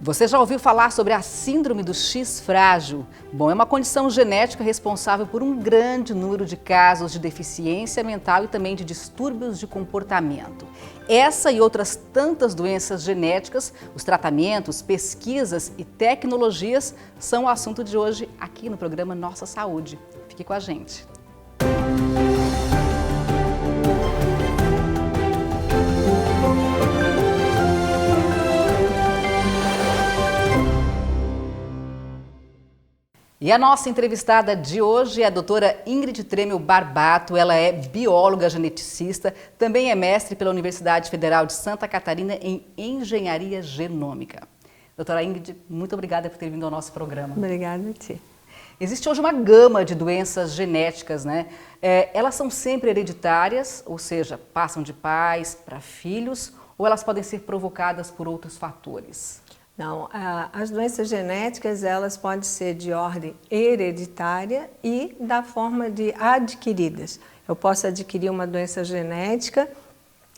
Você já ouviu falar sobre a síndrome do X frágil? Bom, é uma condição genética responsável por um grande número de casos de deficiência mental e também de distúrbios de comportamento. Essa e outras tantas doenças genéticas, os tratamentos, pesquisas e tecnologias são o assunto de hoje aqui no programa Nossa Saúde. Fique com a gente. E a nossa entrevistada de hoje é a doutora Ingrid Tremel Barbato. Ela é bióloga geneticista, também é mestre pela Universidade Federal de Santa Catarina em Engenharia Genômica. Doutora Ingrid, muito obrigada por ter vindo ao nosso programa. Obrigada a ti. Existe hoje uma gama de doenças genéticas, né? Elas são sempre hereditárias, ou seja, passam de pais para filhos, ou elas podem ser provocadas por outros fatores? Não, as doenças genéticas, elas podem ser de ordem hereditária e da forma de adquiridas. Eu posso adquirir uma doença genética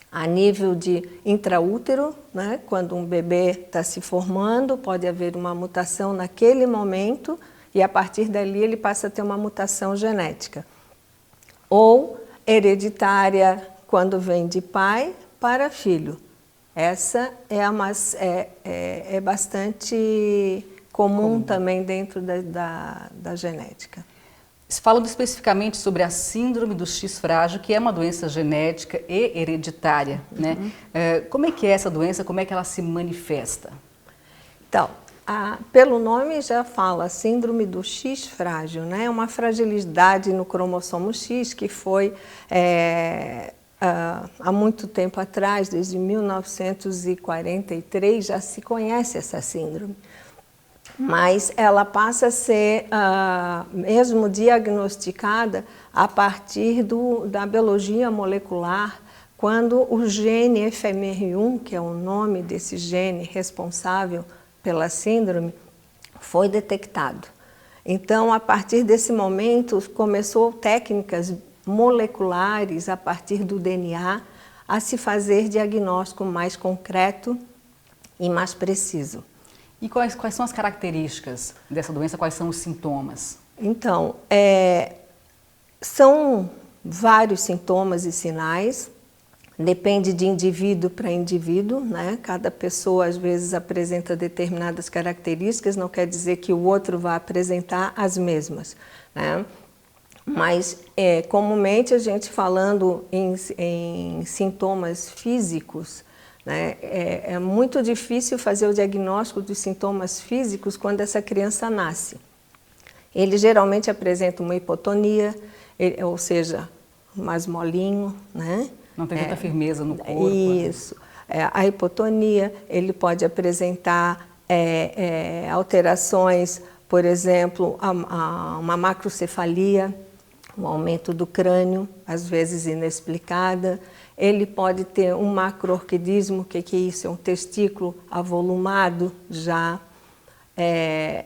a nível de intraútero, né? Quando um bebê está se formando, pode haver uma mutação naquele momento e a partir dali ele passa a ter uma mutação genética. Ou hereditária quando vem de pai para filho. Essa é bastante comum também dentro da genética. Falando especificamente sobre a síndrome do X frágil, que é uma doença genética e hereditária, né? Como é que é essa doença, como é que ela se manifesta? Então, pelo nome já fala, síndrome do X frágil, né? É uma fragilidade no cromossomo X que foi... há muito tempo atrás, desde 1943, já se conhece essa síndrome. Mas ela passa a ser mesmo diagnosticada a partir da biologia molecular, quando o gene FMR1, que é o nome desse gene responsável pela síndrome, foi detectado. Então, a partir desse momento, começou técnicas moleculares, a partir do DNA, a se fazer diagnóstico mais concreto e mais preciso. E quais são as características dessa doença, quais são os sintomas? Então, são vários sintomas e sinais, depende de indivíduo para indivíduo, né? Cada pessoa às vezes apresenta determinadas características, não quer dizer que o outro vai apresentar as mesmas, né? Mas, comumente, a gente falando em sintomas físicos, né, é muito difícil fazer o diagnóstico dos sintomas físicos quando essa criança nasce. Ele geralmente apresenta uma hipotonia, ou seja, mais molinho, né? Não tem tanta firmeza no corpo. Isso. A hipotonia, ele pode apresentar alterações, por exemplo, uma macrocefalia, um aumento do crânio, às vezes inexplicada. Ele pode ter um macroorquidismo, que é isso? É um testículo avolumado já.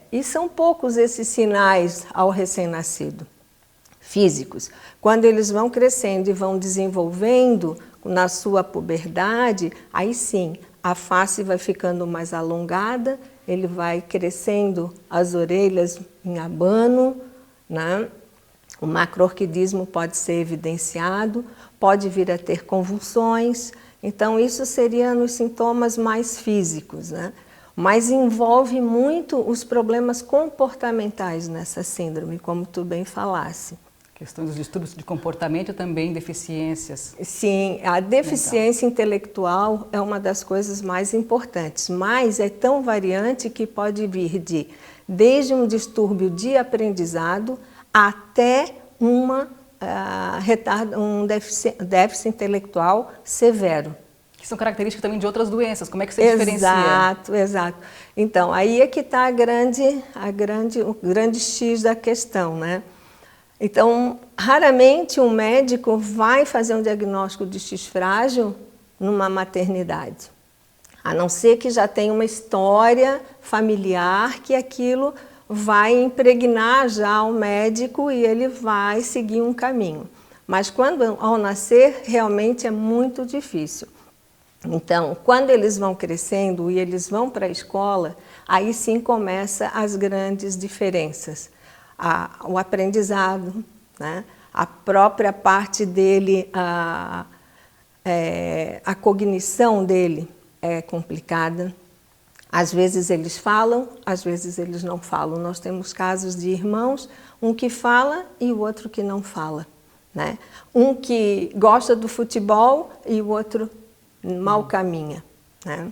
E são poucos esses sinais ao recém-nascido, físicos. Quando eles vão crescendo e vão desenvolvendo na sua puberdade, aí sim, a face vai ficando mais alongada, ele vai crescendo as orelhas em abano, né? O macroorquidismo pode ser evidenciado, pode vir a ter convulsões, então isso seria nos sintomas mais físicos, né? Mas envolve muito os problemas comportamentais nessa síndrome, como tu bem falasse. Questões dos distúrbios de comportamento e também deficiências. Sim, a deficiência intelectual é uma das coisas mais importantes, mas é tão variante que pode vir desde um distúrbio de aprendizado até um déficit intelectual severo. Que são características também de outras doenças, como é que você diferencia? Exato. Então, aí é que está o grande X da questão, né? Então, raramente um médico vai fazer um diagnóstico de X frágil numa maternidade, a não ser que já tenha uma história familiar que aquilo vai impregnar já o médico e ele vai seguir um caminho. Mas quando ao nascer, realmente é muito difícil. Então, quando eles vão crescendo e eles vão para a escola, aí sim começa as grandes diferenças. O aprendizado, né? A própria parte dele, a cognição dele é complicada. Às vezes eles falam, às vezes eles não falam. Nós temos casos de irmãos, um que fala e o outro que não fala, né? Um que gosta do futebol e o outro mal caminha, né?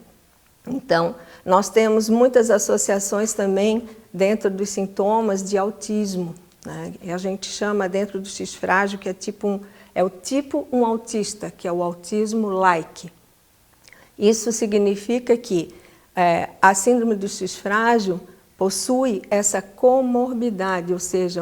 Então, nós temos muitas associações também dentro dos sintomas de autismo, né? E a gente chama dentro do X frágil que é o tipo 1 autista, que é o autismo like. Isso significa que a síndrome do X frágil possui essa comorbidade, ou seja,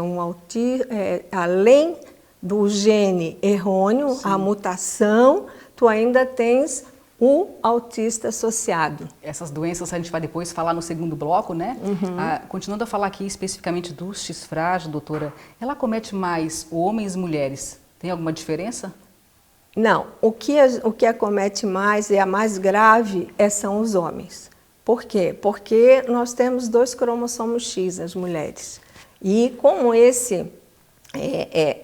além do gene errôneo, sim, a mutação, tu ainda tens o autista associado. Essas doenças a gente vai depois falar no segundo bloco, né? Uhum. Continuando a falar aqui especificamente do X frágil, doutora, ela acomete mais homens e mulheres? Tem alguma diferença? Não, o que acomete mais e a mais grave são os homens. Por quê? Porque nós temos 2 cromossomos X nas mulheres. E como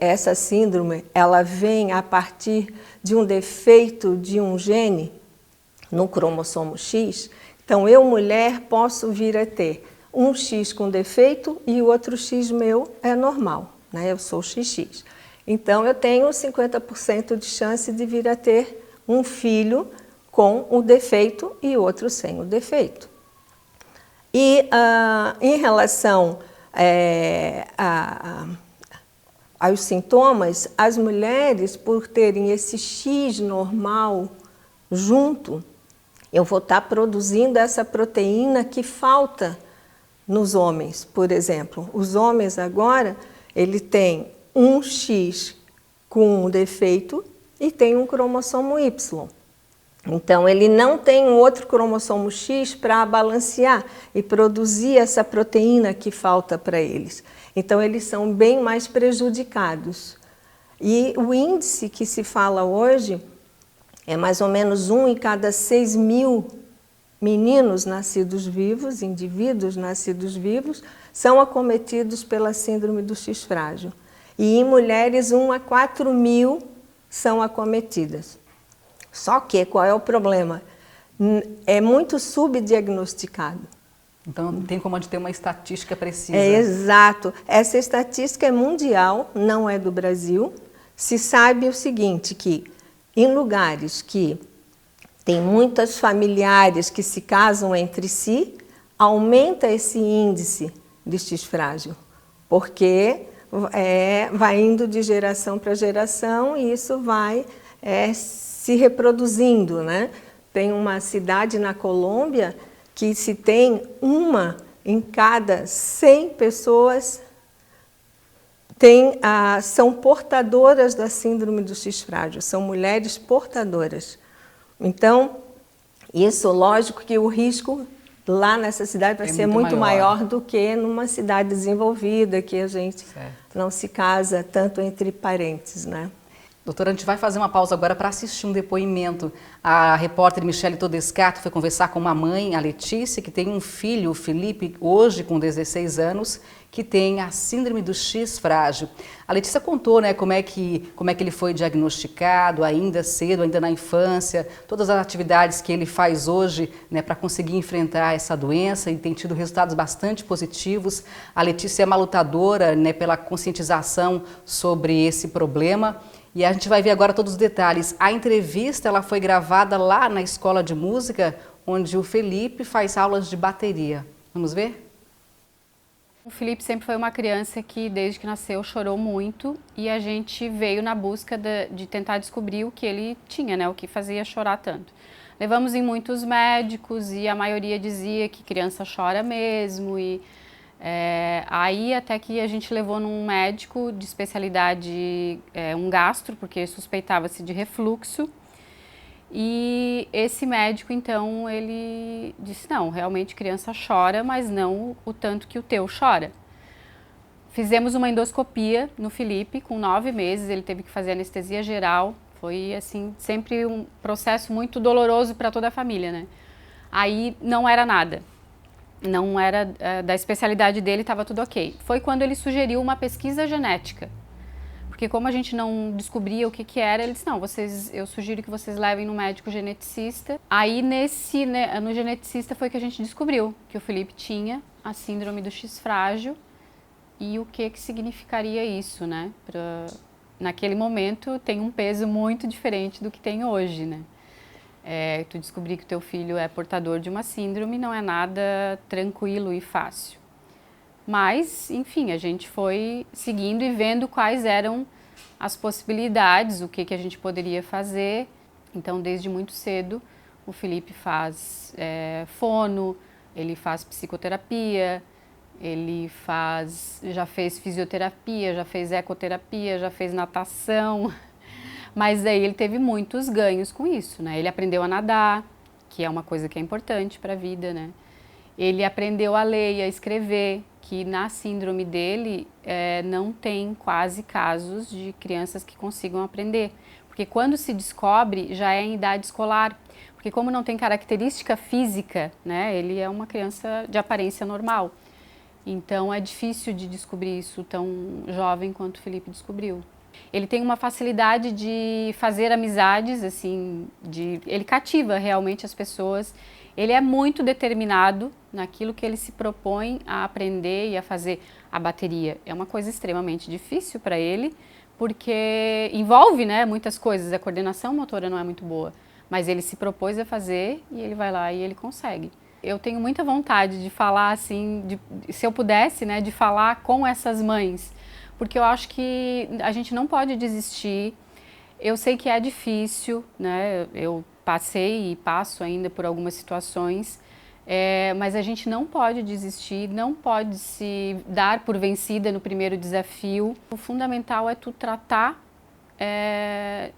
essa síndrome ela vem a partir de um defeito de um gene no cromossomo X, então eu, mulher, posso vir a ter um X com defeito e o outro X meu é normal, né? Eu sou XX. Então eu tenho 50% de chance de vir a ter um filho com o defeito e outro sem o defeito. E em relação aos sintomas, as mulheres, por terem esse X normal junto, eu vou estar produzindo essa proteína que falta nos homens, por exemplo. Os homens agora, ele tem um X com um defeito e tem um cromossomo Y. Então, ele não tem um outro cromossomo X para balancear e produzir essa proteína que falta para eles. Então, eles são bem mais prejudicados. E o índice que se fala hoje é mais ou menos 1 em cada 6.000 meninos nascidos vivos, indivíduos nascidos vivos, são acometidos pela síndrome do X frágil. E em mulheres, 1 a 4.000 são acometidas. Só que, qual é o problema? É muito subdiagnosticado. Então, não tem como a gente ter uma estatística precisa. Exato. Essa estatística é mundial, não é do Brasil. Se sabe o seguinte, que em lugares que tem muitas familiares que se casam entre si, aumenta esse índice de X frágil, porque vai indo de geração para geração e isso vai se reproduzindo, né? Tem uma cidade na Colômbia que se tem 1 em cada 100 pessoas são portadoras da síndrome do X frágil, são mulheres portadoras. Então, isso, lógico que o risco lá nessa cidade vai ser muito maior do que numa cidade desenvolvida, que a gente não se casa tanto entre parentes, né? Doutora, a gente vai fazer uma pausa agora para assistir um depoimento. A repórter Michele Todescato foi conversar com uma mãe, a Letícia, que tem um filho, o Felipe, hoje com 16 anos, que tem a síndrome do X frágil. A Letícia contou, né, como é que ele foi diagnosticado ainda cedo, ainda na infância, todas as atividades que ele faz hoje, né, para conseguir enfrentar essa doença e tem tido resultados bastante positivos. A Letícia é uma lutadora, né, pela conscientização sobre esse problema. E a gente vai ver agora todos os detalhes. A entrevista ela foi gravada lá na escola de música, onde o Felipe faz aulas de bateria. Vamos ver? O Felipe sempre foi uma criança que, desde que nasceu, chorou muito e a gente veio na busca de tentar descobrir o que ele tinha, né? O que fazia chorar tanto. Levamos em muitos médicos e a maioria dizia que criança chora mesmo e... aí até que a gente levou num médico de especialidade, um gastro, porque suspeitava-se de refluxo. E esse médico, então, ele disse, não, realmente criança chora, mas não o tanto que o teu chora. Fizemos uma endoscopia no Felipe, com 9 meses, ele teve que fazer anestesia geral, Foi, assim, sempre um processo muito doloroso para toda a família, né? Aí não era nada. Não era da especialidade dele, estava tudo ok. Foi quando ele sugeriu uma pesquisa genética. Porque como a gente não descobria o que era, ele disse, não, eu sugiro que vocês levem no médico geneticista. Aí no geneticista foi que a gente descobriu que o Felipe tinha a síndrome do X frágil e o que significaria isso, né? Naquele momento tem um peso muito diferente do que tem hoje, né? Tu descobrir que o teu filho é portador de uma síndrome não é nada tranquilo e fácil. Mas, enfim, a gente foi seguindo e vendo quais eram as possibilidades, o que a gente poderia fazer. Então, desde muito cedo, o Felipe faz fono, ele faz psicoterapia, ele já fez fisioterapia, já fez ecoterapia, já fez natação. Mas aí ele teve muitos ganhos com isso, né? Ele aprendeu a nadar, que é uma coisa que é importante para a vida, né? Ele aprendeu a ler e a escrever, que na síndrome dele não tem quase casos de crianças que consigam aprender. Porque quando se descobre, já é em idade escolar. Porque como não tem característica física, né? Ele é uma criança de aparência normal. Então é difícil de descobrir isso tão jovem quanto o Felipe descobriu. Ele tem uma facilidade de fazer amizades, assim, ele cativa realmente as pessoas. Ele é muito determinado naquilo que ele se propõe a aprender e a fazer. A bateria é uma coisa extremamente difícil para ele, porque envolve, né, muitas coisas. A coordenação motora não é muito boa, mas ele se propôs a fazer e ele vai lá e ele consegue. Eu tenho muita vontade de falar assim, se eu pudesse, né, de falar com essas mães, porque eu acho que a gente não pode desistir. Eu sei que é difícil, né? Eu passei e passo ainda por algumas situações, mas a gente não pode desistir, não pode se dar por vencida no primeiro desafio. O fundamental é tu tratar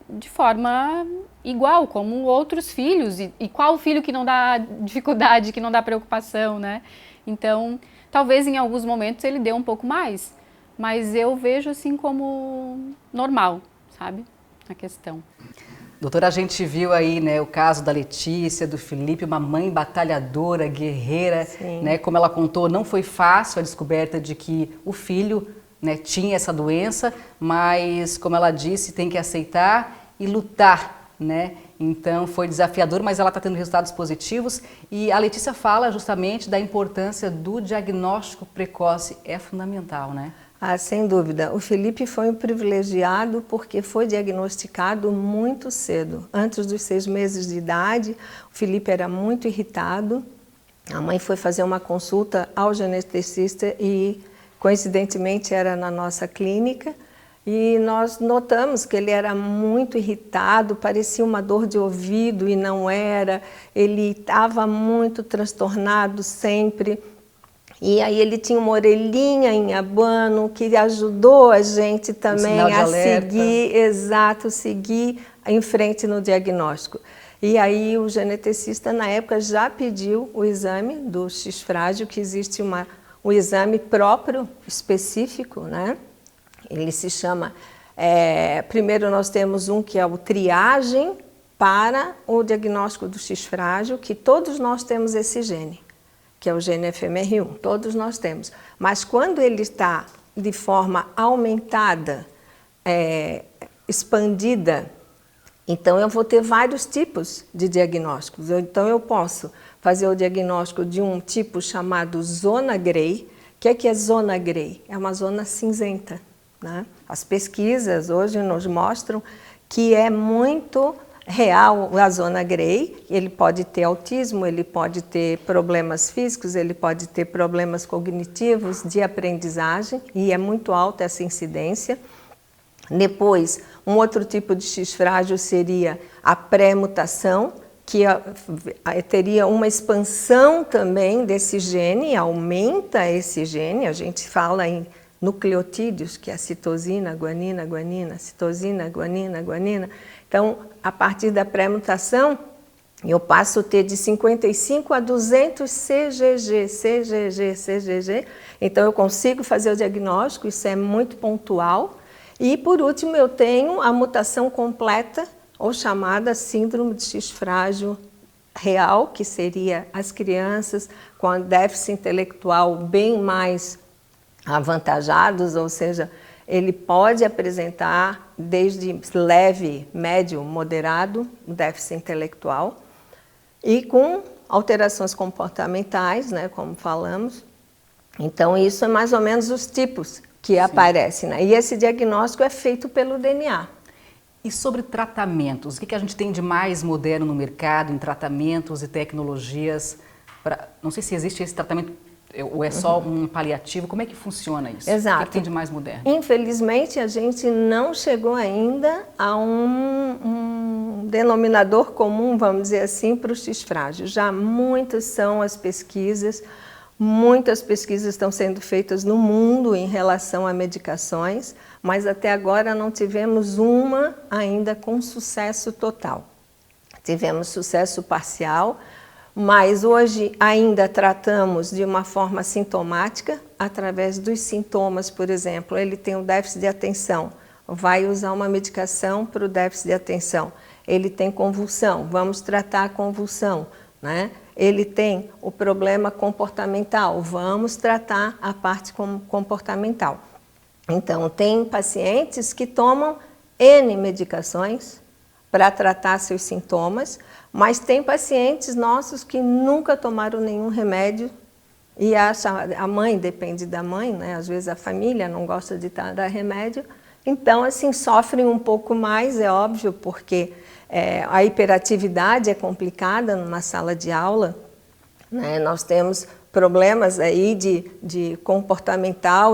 de forma igual, como outros filhos. E qual filho que não dá dificuldade, que não dá preocupação, né? Então, talvez em alguns momentos ele dê um pouco mais, mas eu vejo assim como normal, sabe, a questão. Doutora, a gente viu aí, né, o caso da Letícia, do Felipe, uma mãe batalhadora, guerreira, né, como ela contou, não foi fácil a descoberta de que o filho, né, tinha essa doença, mas como ela disse, tem que aceitar e lutar, né? Então foi desafiador, mas ela está tendo resultados positivos e a Letícia fala justamente da importância do diagnóstico precoce, é fundamental, né? Ah, sem dúvida. O Felipe foi um privilegiado porque foi diagnosticado muito cedo. Antes dos 6 meses de idade, o Felipe era muito irritado. A mãe foi fazer uma consulta ao geneticista e, coincidentemente, era na nossa clínica. E nós notamos que ele era muito irritado, parecia uma dor de ouvido e não era. Ele estava muito transtornado sempre. E aí ele tinha uma orelhinha em abano que ajudou a gente também a seguir em frente no diagnóstico. E aí o geneticista na época já pediu o exame do X frágil, que existe um exame próprio, específico, né? Ele se chama, primeiro nós temos um que é o triagem para o diagnóstico do X frágil, que todos nós temos esse gene, que é o gene FMR1, todos nós temos. Mas quando ele está de forma aumentada, expandida, então eu vou ter vários tipos de diagnósticos. Então eu posso fazer o diagnóstico de um tipo chamado zona grey. O que é zona grey? É uma zona cinzenta, né? As pesquisas hoje nos mostram que é muito real a zona grey. Ele pode ter autismo, ele pode ter problemas físicos, ele pode ter problemas cognitivos de aprendizagem e é muito alta essa incidência. Depois, um outro tipo de X frágil seria a pré-mutação, que teria uma expansão também desse gene, aumenta esse gene, a gente fala em nucleotídeos, que é a citosina, guanina, guanina, citosina, guanina, guanina. Então, a partir da pré-mutação, eu passo a ter de 55 a 200 CGG. Então, eu consigo fazer o diagnóstico, isso é muito pontual. E, por último, eu tenho a mutação completa, ou chamada síndrome de X frágil real, que seria as crianças com déficit intelectual bem mais avantajados, ou seja, ele pode apresentar desde leve, médio, moderado, déficit intelectual, e com alterações comportamentais, né, como falamos. Então, isso é mais ou menos os tipos que aparecem, né? E esse diagnóstico é feito pelo DNA. E sobre tratamentos, o que a gente tem de mais moderno no mercado, em tratamentos e tecnologias? Não sei se existe esse tratamento ou é só um paliativo, como é que funciona isso? Exato. O que tem de mais moderno? Infelizmente, a gente não chegou ainda a um denominador comum, vamos dizer assim, para o X frágil. Já muitas são as pesquisas, muitas pesquisas estão sendo feitas no mundo em relação a medicações, mas até agora não tivemos uma ainda com sucesso total. Tivemos sucesso parcial, mas hoje ainda tratamos de uma forma sintomática, através dos sintomas, por exemplo, ele tem um déficit de atenção, vai usar uma medicação para o déficit de atenção. Ele tem convulsão, vamos tratar a convulsão, né? Ele tem o problema comportamental, vamos tratar a parte comportamental. Então, tem pacientes que tomam N medicações para tratar seus sintomas, mas tem pacientes nossos que nunca tomaram nenhum remédio e a mãe, depende da mãe, né? Às vezes a família não gosta de dar remédio, então assim sofrem um pouco mais, é óbvio, porque a hiperatividade é complicada numa sala de aula, né? Nós temos problemas aí de comportamental,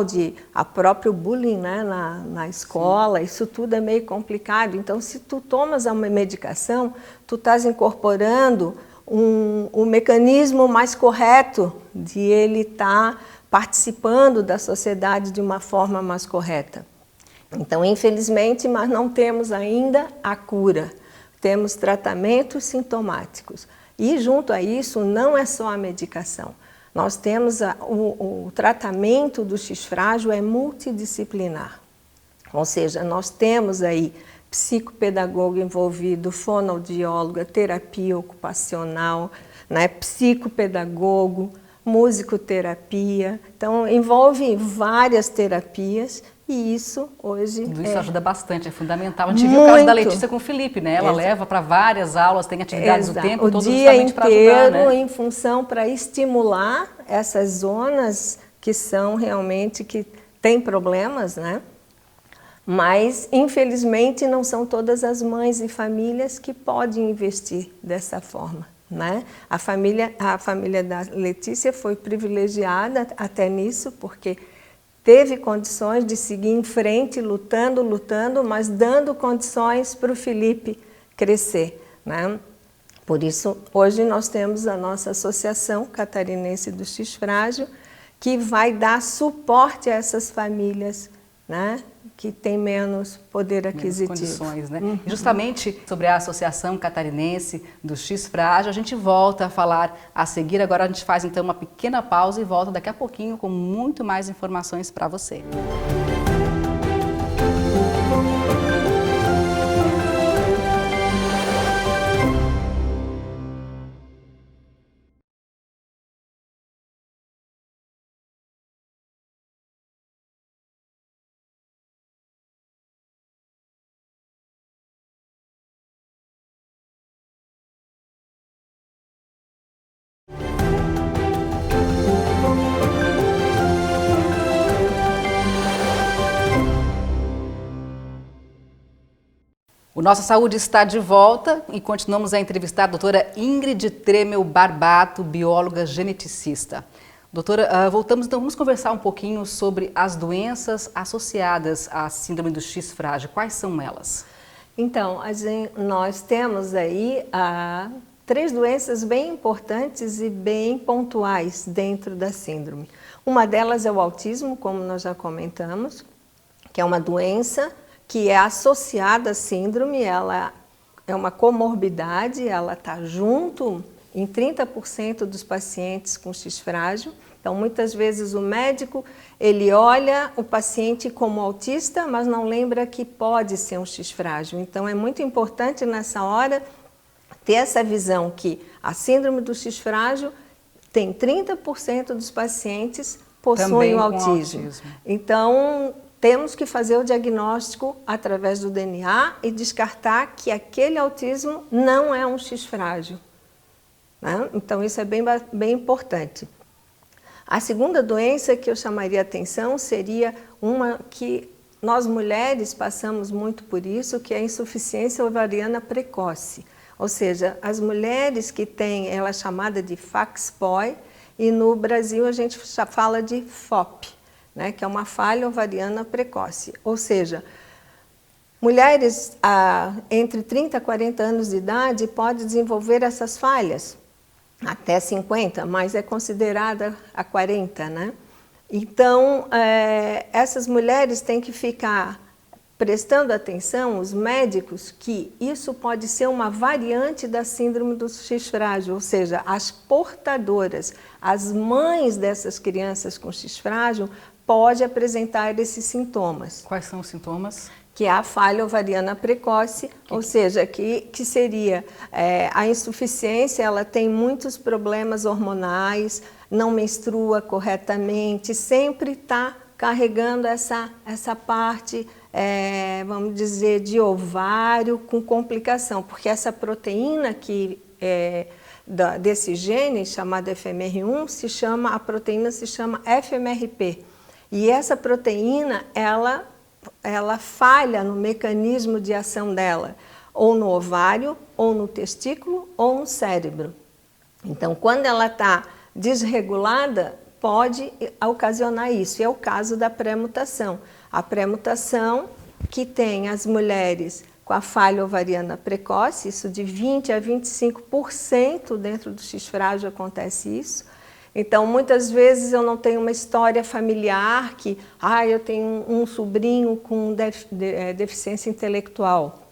a próprio bullying, né, na escola. Sim. Isso tudo é meio complicado. Então, se tu tomas uma medicação, tu estás incorporando um mecanismo mais correto de ele estar participando da sociedade de uma forma mais correta. Então, infelizmente, mas não temos ainda a cura. Temos tratamentos sintomáticos. E junto a isso, não é só a medicação. Nós temos o tratamento do X frágil é multidisciplinar, ou seja, nós temos aí psicopedagogo envolvido, fonoaudióloga, terapia ocupacional, né, psicopedagogo, musicoterapia, então envolve várias terapias e isso hoje isso ajuda bastante, é fundamental. A gente viu o caso da Letícia com o Felipe, né? Ela leva para várias aulas, tem atividades o tempo todo justamente para ajudar, né? O dia inteiro em função para estimular essas zonas que são realmente que têm problemas, né? Mas infelizmente não são todas as mães e famílias que podem investir dessa forma, né? A família da Letícia foi privilegiada até nisso, porque teve condições de seguir em frente, lutando, mas dando condições para o Felipe crescer, né? Por isso, hoje nós temos a nossa Associação Catarinense do X Frágil, que vai dar suporte a essas famílias, né, que têm menos poder aquisitivo. Menos condições, né? Uhum. Justamente sobre a Associação Catarinense do X Frágil, a gente volta a falar a seguir. Agora a gente faz então uma pequena pausa e volta daqui a pouquinho com muito mais informações para você. O Nossa Saúde está de volta e continuamos a entrevistar a doutora Ingrid Tremel Barbato, bióloga geneticista. Doutora, voltamos então, vamos conversar um pouquinho sobre as doenças associadas à síndrome do X frágil. Quais são elas? Então, nós temos aí 3 doenças bem importantes e bem pontuais dentro da síndrome. Uma delas é o autismo, como nós já comentamos, que é uma doença que é associada à síndrome, ela é uma comorbidade, ela está junto em 30% dos pacientes com X frágil. Então, muitas vezes o médico, ele olha o paciente como autista, mas não lembra que pode ser um X frágil. Então, é muito importante nessa hora ter essa visão que a síndrome do X frágil tem 30% dos pacientes possuem o autismo. Então, temos que fazer o diagnóstico através do DNA e descartar que aquele autismo não é um X frágil, né? Então, isso é bem importante. A segunda doença que eu chamaria atenção seria uma que nós mulheres passamos muito por isso, que é a insuficiência ovariana precoce. Ou seja, as mulheres que têm, ela é chamada de FAXPOI, e no Brasil a gente já fala de FOP, né, que é uma falha ovariana precoce. Ou seja, mulheres entre 30 e 40 anos de idade podem desenvolver essas falhas, até 50, mas é considerada a 40, né? Então, essas mulheres têm que ficar prestando atenção, os médicos, que isso pode ser uma variante da síndrome do X frágil, ou seja, as portadoras, as mães dessas crianças com X frágil, podem apresentar esses sintomas. Quais são os sintomas? Que é a falha ovariana precoce, ou seja, que seria a insuficiência, ela tem muitos problemas hormonais, não menstrua corretamente, sempre está carregando essa parte, vamos dizer, de ovário com complicação, porque essa proteína desse gene, chamada FMR1, a proteína se chama FMRP. E essa proteína, ela falha no mecanismo de ação dela, ou no ovário, ou no testículo, ou no cérebro. Então, quando ela está desregulada, pode ocasionar isso. E é o caso da pré-mutação. A pré-mutação que tem as mulheres com a falha ovariana precoce, isso de 20 a 25% dentro do X frágil acontece isso. Então, muitas vezes eu não tenho uma história familiar que, eu tenho um sobrinho com deficiência intelectual,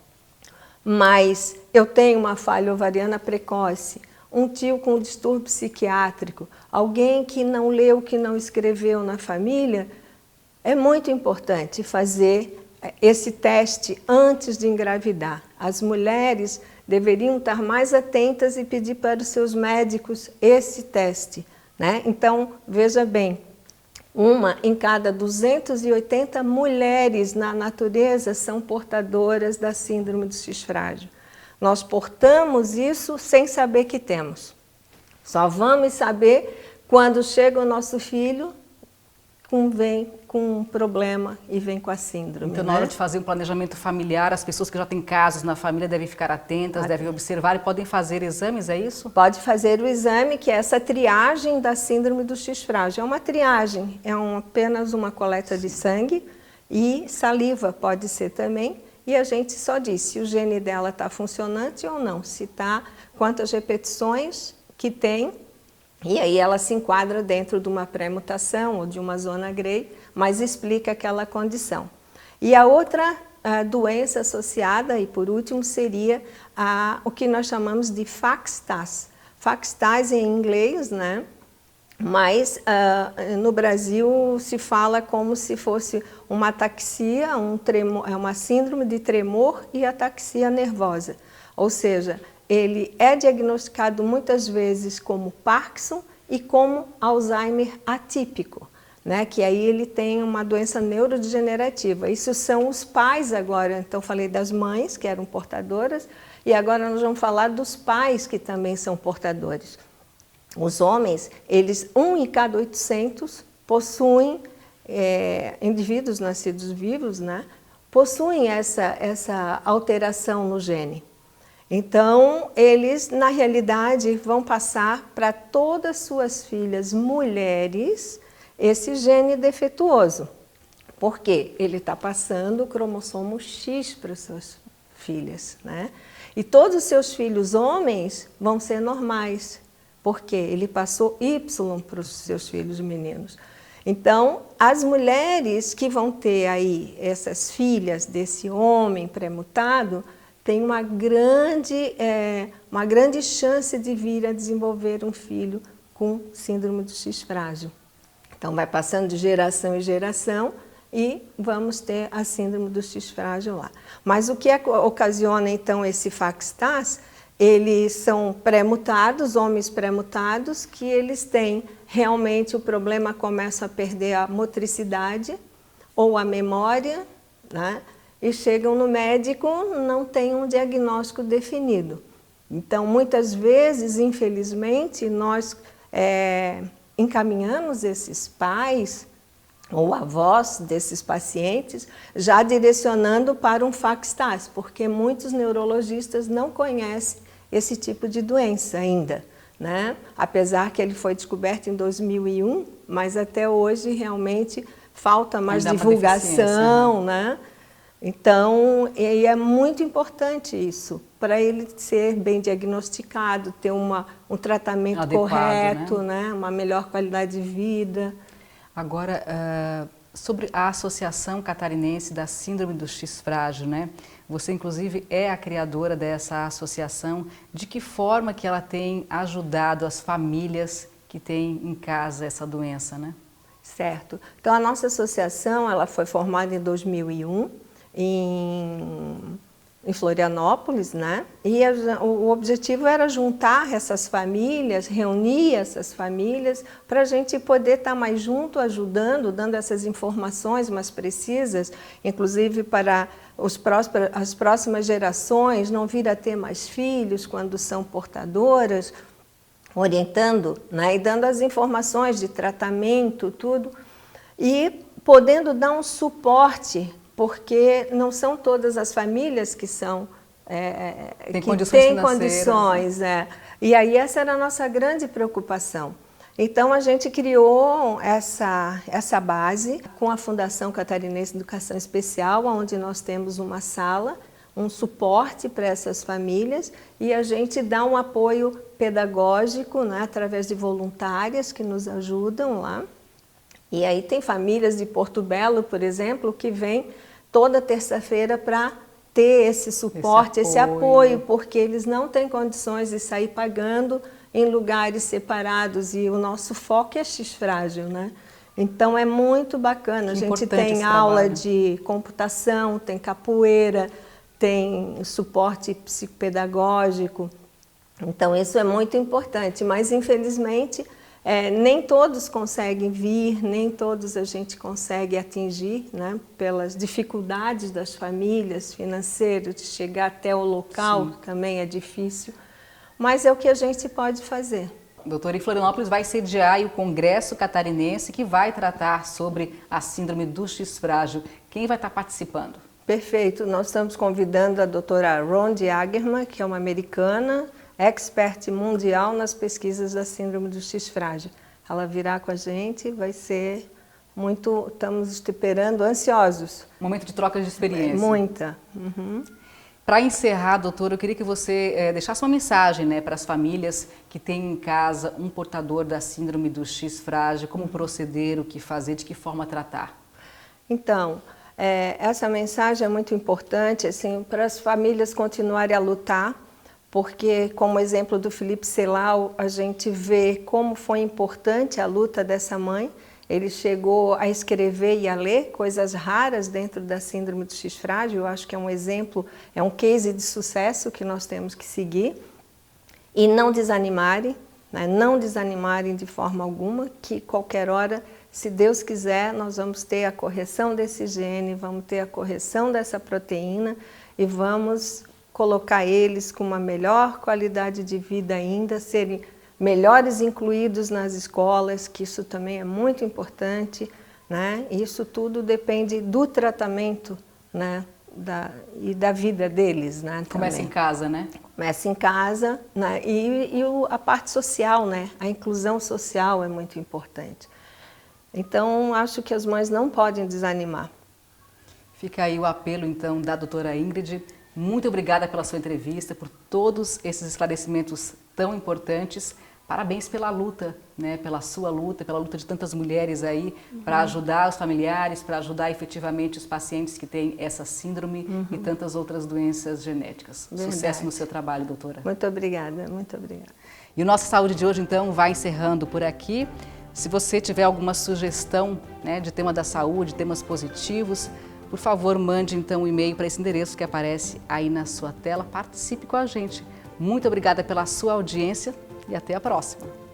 mas eu tenho uma falha ovariana precoce, um tio com distúrbio psiquiátrico, alguém que não leu, que não escreveu na família. É muito importante fazer esse teste antes de engravidar. As mulheres deveriam estar mais atentas e pedir para os seus médicos esse teste, né? Então, veja bem, uma em cada 280 mulheres na natureza são portadoras da síndrome do X frágil. Nós portamos isso sem saber que temos. Só vamos saber quando chega o nosso filho, vem com um problema e vem com a síndrome. Então, na hora de fazer um planejamento familiar, as pessoas que já têm casos na família devem ficar atentas, devem observar e podem fazer exames, é isso? Pode fazer o exame, que é essa triagem da síndrome do X frágil. É uma triagem, apenas uma coleta de sangue e saliva pode ser também. E a gente só diz se o gene dela está funcionante ou não, se está, quantas repetições que tem. E aí ela se enquadra dentro de uma pré-mutação ou de uma zona grey, mas explica aquela condição. E a outra doença associada, e por último, seria o que nós chamamos de FAXTAS. FAXTAS em inglês, né? Mas no Brasil se fala como se fosse uma ataxia, uma síndrome de tremor e ataxia nervosa. Ou seja, ele é diagnosticado muitas vezes como Parkinson e como Alzheimer atípico, né? Que aí ele tem uma doença neurodegenerativa. Isso são os pais agora, então falei das mães que eram portadoras e agora nós vamos falar dos pais que também são portadores. Os homens, eles, 1 em cada 800 possuem, indivíduos nascidos vivos, né? Possuem essa alteração no gene. Então, eles, na realidade, vão passar para todas as suas filhas mulheres esse gene defeituoso. Por quê? Ele está passando o cromossomo X para as suas filhas, né? E todos os seus filhos homens vão ser normais, porque ele passou Y para os seus filhos meninos. Então, as mulheres que vão ter aí essas filhas desse homem pré-mutado, tem uma grande chance de vir a desenvolver um filho com síndrome do X frágil. Então vai passando de geração em geração e vamos ter a síndrome do X frágil lá. Mas o que ocasiona então esse FACS-TAS? Eles são pré-mutados, homens pré-mutados, que eles têm realmente o problema, começa a perder a motricidade ou a memória, né? E chegam no médico, não tem um diagnóstico definido. Então, muitas vezes, infelizmente, nós encaminhamos esses pais ou avós desses pacientes, já direcionando para um FACS-TAS, porque muitos neurologistas não conhecem esse tipo de doença ainda, né? Apesar que ele foi descoberto em 2001, mas até hoje realmente falta mais divulgação, né? Então, e é muito importante isso, para ele ser bem diagnosticado, ter um tratamento adequado, correto, né? Uma melhor qualidade de vida. Agora, sobre a Associação Catarinense da Síndrome do X frágil, né? Você, inclusive, é a criadora dessa associação. De que forma que ela tem ajudado as famílias que têm em casa essa doença, né? Certo. Então, a nossa associação ela foi formada em 2001, em Florianópolis, né? E o objetivo era juntar essas famílias, reunir essas famílias, para a gente poder estar mais junto, ajudando, dando essas informações mais precisas, inclusive para as próximas gerações não vir a ter mais filhos quando são portadoras, orientando, né? E dando as informações de tratamento, tudo, e podendo dar um suporte, porque não são todas as famílias que são têm condições. E aí essa era a nossa grande preocupação. Então a gente criou essa base com a Fundação Catarinense de Educação Especial, onde nós temos uma sala, um suporte para essas famílias, e a gente dá um apoio pedagógico, né, através de voluntárias que nos ajudam lá. E aí tem famílias de Porto Belo, por exemplo, que vêm toda terça-feira para ter esse suporte, esse apoio, porque eles não têm condições de sair pagando em lugares separados, e o nosso foco é X frágil, né? Então é muito bacana. A gente tem aula de computação, tem capoeira, tem suporte psicopedagógico. Então isso é muito importante, mas infelizmente nem todos conseguem vir, nem todos a gente consegue atingir, né, pelas dificuldades das famílias financeiras, de chegar até o local. Sim. Também é difícil, mas é o que a gente pode fazer. Doutora, em Florianópolis vai sediar o Congresso Catarinense, que vai tratar sobre a síndrome do X frágil. Quem vai estar participando? Perfeito, nós estamos convidando a doutora Rhonda Agerman, que é uma americana, expert mundial nas pesquisas da síndrome do X frágil. Ela virá com a gente, vai ser muito, estamos esperando, ansiosos. Momento de troca de experiência. Muita. Uhum. Para encerrar, doutora, eu queria que você deixasse uma mensagem, né, para as famílias que têm em casa um portador da síndrome do X frágil, como proceder, o que fazer, de que forma tratar. Então, essa mensagem é muito importante, assim, para as famílias continuarem a lutar, porque, como exemplo do Felipe Celal, a gente vê como foi importante a luta dessa mãe. Ele chegou a escrever e a ler coisas raras dentro da síndrome do X frágil. Eu acho que é um exemplo, é um case de sucesso que nós temos que seguir. E não desanimarem, né? Não desanimarem de forma alguma, que qualquer hora, se Deus quiser, nós vamos ter a correção desse gene, vamos ter a correção dessa proteína e vamos colocar eles com uma melhor qualidade de vida ainda, serem melhores incluídos nas escolas, que isso também é muito importante, né? Isso tudo depende do tratamento, né? E da vida deles, né? Começa em casa, né? Começa em casa, né? E a parte social, né? A inclusão social é muito importante. Então, acho que as mães não podem desanimar. Fica aí o apelo, então, da doutora Ingrid. Muito obrigada pela sua entrevista, por todos esses esclarecimentos tão importantes. Parabéns pela luta, né? Pela sua luta, pela luta de tantas mulheres aí, para ajudar os familiares, para ajudar efetivamente os pacientes que têm essa síndrome e tantas outras doenças genéticas. Verdade. Sucesso no seu trabalho, doutora. Muito obrigada, muito obrigada. E o Nossa Saúde de hoje, então, vai encerrando por aqui. Se você tiver alguma sugestão, né, de tema da saúde, temas positivos, por favor, mande então um e-mail para esse endereço que aparece aí na sua tela. Participe com a gente. Muito obrigada pela sua audiência e até a próxima.